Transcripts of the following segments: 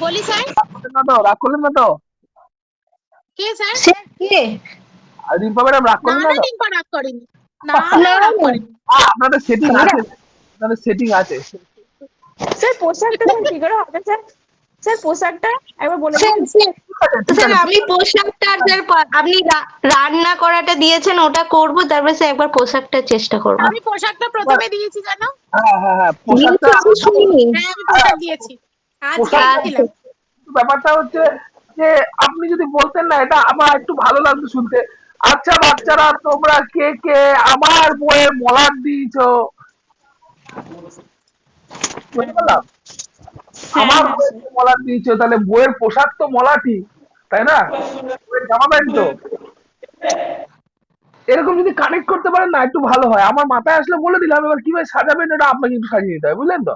বলি স্যার। রাগ করলেন না তো? কে স্যার? সে কে? আর রিম্পা ম্যাডাম রাগ না করলেন না না, তো? রিম্পা রাগ করেনি। না না, না রাগ না করেনি। আপনাদের সেটিং আমরা আছে, আপনাদের সেটিং আছে। স্যার পোশাকটা স্যার কি করে হবে স্যার? স্যার পোশাকটা একবার বলে স্যার দিন। স্যার ঠিক আছে, ঠিক স্যার আছে, আমি পোশাকটা আর স্যার আপনি রান্না করাটা দিয়েছেন ওটা করব, তারপর স্যার একবার পোশাকটা চেষ্টা করব। আমি পোশাকটা প্রথমে দিয়েছি জানো। হ্যাঁ হ্যাঁ হ্যাঁ, পোশাকটা দিয়েছেন আমি শুনিনি। হ্যাঁ, আমি পোশাক দিয়েছি, আজকেই পোশাকটা আচ্ছা দিলাম। ব্যাপারটা হচ্ছে যে আপনি যদি বলতেন না, এটা আমার একটু ভালো লাগতো শুনতে। আচ্ছা বাচ্চারা, তোমরা কে কে আমার বইয়ের মলাট দিয়েছো? বুঝতে পারলাম। হ্যাঁ আমার হ্যাঁ বইয়ের মলাট দিয়েছো, তাহলে বইয়ের পোশাক তো মলাটই, তাই না? বইয়ের জামা প্যান্ট তো। এরকম যদি কানেক্ট করতে পারেন না, একটু ভালো হয়। আমার মাথায় আসলে বলে দিলাম, এবার কিভাবে সাজাবেন এটা আপনাকে একটু সাজিয়ে দিতে হবে, বুঝলেন তো?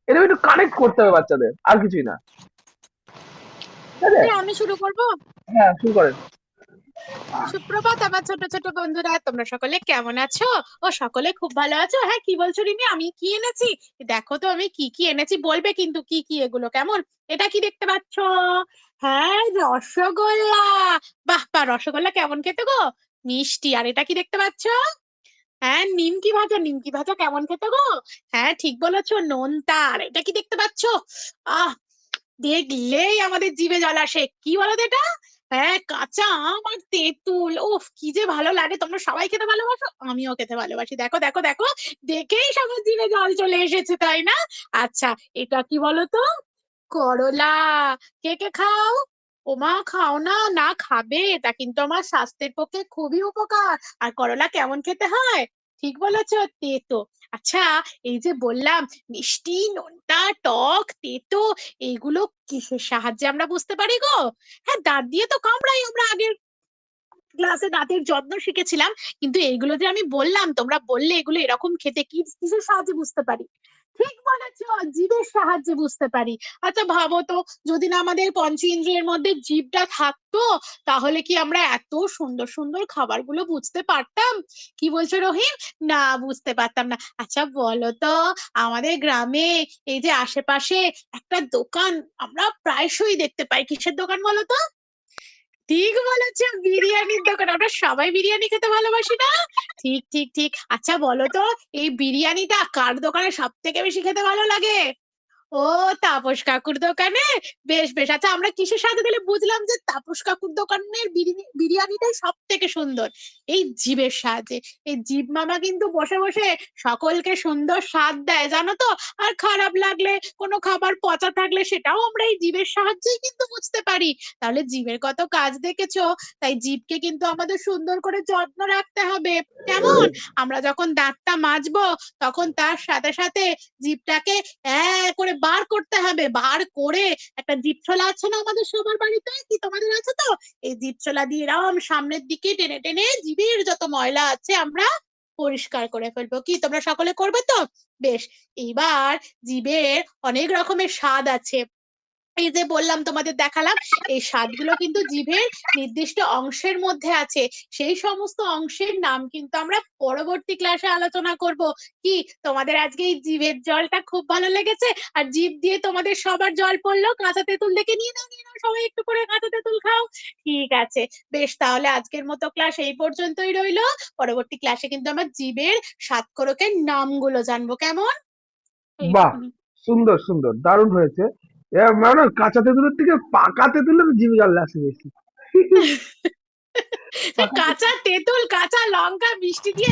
এরকম একটু কানেক্ট করতে হবে বাচ্চাদের, আর কিছুই না। ঠিক আছে? স্যার আমি শুরু করব। হ্যাঁ, শুরু করেন। সুপ্রভাত আমার ছোট ছোট বন্ধুরা, তোমরা সকলে কেমন আছো? ও সকলে খুব ভালো আছো? হ্যাঁ, কি বলছো রিমি, আমি কি এনেছি? দেখো তো আমি কি কি এনেছি, বলবে কিন্তু কি কি এগুলো। কেমন? এটা কি দেখতে পাচ্ছ? হ্যাঁ, রসগোল্লা। বাহ বাহ, রসগোল্লা কেমন খেতে গো? মিষ্টি। আর এটা কি দেখতে পাচ্ছ? হ্যাঁ, নিমকি ভাজা। নিমকি ভাজা কেমন খেতে গো? হ্যাঁ, ঠিক বলেছো, নোনতা। আর এটা কি দেখতে পাচ্ছ? আহ, দেখলেই আমাদের জিভে জল আসে। কি বলো তো এটা? হ্যাঁ, কাঁচা আম আর তেঁতুল। উফ, কি যে ভালো লাগে। তোমরা সবাই খেতে ভালোবাসো, আমিও খেতে ভালোবাসি। দেখো দেখো দেখো, দেখেই সবার জিভে জল চলে এসেছে, তাই না? আচ্ছা, এটা কি বলো তো? করলা। কে কে খাও? ওমা, খাও না? না খাবে, এটা কিন্তু আমার স্বাস্থ্যের পক্ষে খুবই উপকার। আর করলা কেমন খেতে হয়? ঠিক বলেছো, তেতো। আচ্ছা, এই যে বললাম মিষ্টি, নোনতা, টক, তেতো, এইগুলো কিসের সাহায্যে আমরা বুঝতে পারি গো? হ্যাঁ, দাঁত দিয়ে তো কামড়াই আমরা, আগের ক্লাসে দাঁতের যত্ন শিখেছিলাম। কিন্তু এইগুলো যে আমি বললাম, তোমরা বললে এগুলো এরকম খেতে, কি কিসের সাহায্যে বুঝতে পারি? ঠিক বলেছো, জিভের সাহায্যে বুঝতে পারি। আচ্ছা ভাবো তো, যদি না আমাদের পঞ্চ ইন্দ্রিয়ের মধ্যে জিভটা থাকতো, তাহলে কি আমরা এত সুন্দর সুন্দর খাবারগুলো বুঝতে পারতাম? কি বলছো রহিম? না, বুঝতে পারতাম না। আচ্ছা বলো তো, আমাদের গ্রামে এই যে আশেপাশে একটা দোকান আমরা প্রায়শই দেখতে পাই, কিসের দোকান বলো তো? ঠিক বলেছো, বিরিয়ানির দোকান। আমরা সবাই বিরিয়ানি খেতে ভালোবাসি না? ঠিক ঠিক ঠিক। আচ্ছা বলো তো, এই বিরিয়ানিটা কার দোকানে সব থেকে বেশি খেতে ভালো লাগে? ও, তাপস কাকুর দোকানে। বেশ বেশ। আচ্ছা, আমরা কিসের সাথে তাহলে বুঝলাম যে তাপস কাকুর দোকানের বিরিয়ানিটাই সব থেকে সুন্দর? এই জিভের সাহায্যে। এই জিভ মামা কিন্তু বসে বসে সকলকে সুন্দর স্বাদ দেয়, জানো তো? আর খারাপ লাগলে, কোনো খাবার পচা থাকলে, সেটাও আমরা এই জিভের সাহায্যেই কিন্তু বুঝতে পারি। তাহলে জিভের কত কাজ দেখেছো? তাই জিভকে কিন্তু আমাদের সুন্দর করে যত্ন রাখতে হবে। কেমন? আমরা যখন দাঁতটা মাজবো, তখন তার সাথে সাথে জিভটাকে করে বার করতে হবে। বার করে একটা জিভ ছলা আছে না আমাদের সবার বাড়িতে, কি তোমাদের আছে তো? এই জিভ ছলা দিয়ে এরম সামনের দিকে টেনে টেনে জিভের যত ময়লা আছে আমরা পরিষ্কার করে ফেলবো। কি তোমরা সকলে করবে তো? বেশ। এইবার জিভের অনেক রকমের স্বাদ আছে। এই যে বললাম, তোমাদের দেখালাম, এই স্বাদগুলো কিন্তু জিভের নির্দিষ্ট অংশের মধ্যে আছে। সেই সমস্ত অংশের নাম কিন্তু আমরা পরবর্তী ক্লাসে আলোচনা করব। কি তোমাদের আজকে এই জিভের জলটা খুব ভালো লেগেছে? আর জিভ দিয়ে তোমাদের সবার জল পড়লো, কাঁচা তেঁতুল দেখে নিয়ে নাও, নিয়ে নাও, সবাই একটু করে কাঁচা তেঁতুল খাও। ঠিক আছে। বেশ, তাহলে আজকের মতো ক্লাস এই পর্যন্তই রইলো। পরবর্তী ক্লাসে কিন্তু আমার জিভের সাতকরকের নামগুলো জানবো। কেমন? বাহ, এইটুকুনি। সুন্দর সুন্দর, দারুণ হয়েছে। মানে কাঁচা তেঁতুলের থেকে পাকা তেঁতুলের জিভে জল আসে বেশি। পাকা কাঁচা তেঁতুল, কাঁচা লঙ্কা, মিষ্টি দিয়ে